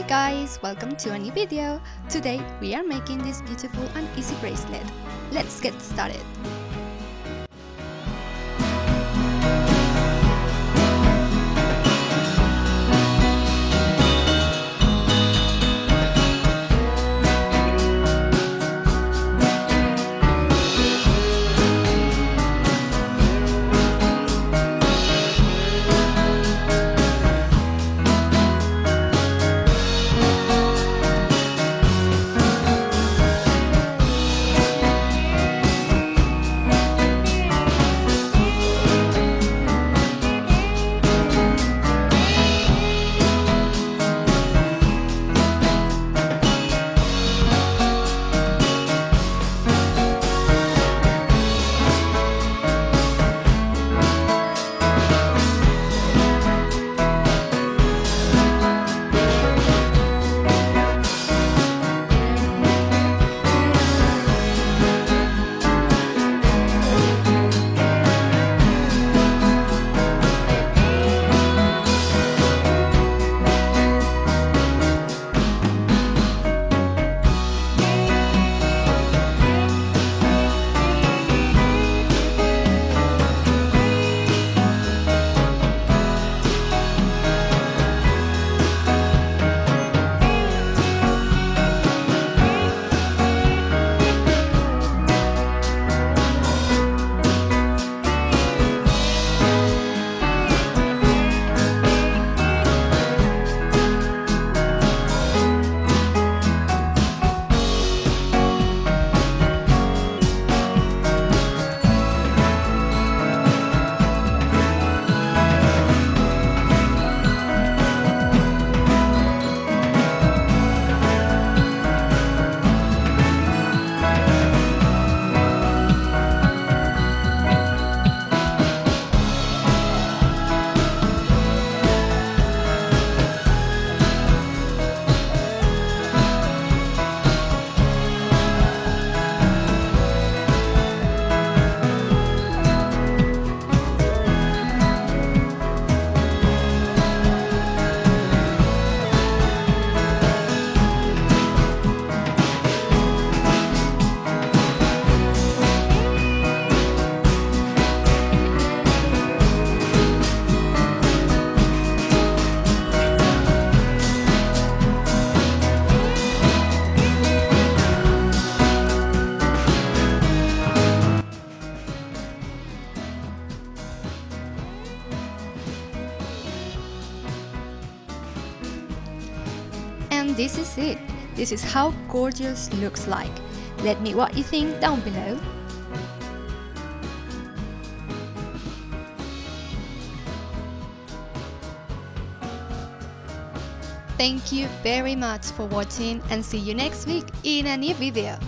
guys, welcome to a new video. Today we are making this beautiful and easy bracelet. Let's get started. And this is it. This is how gorgeous looks like. Let me know what you think down below. Thank you very much for watching and see you next week in a new video.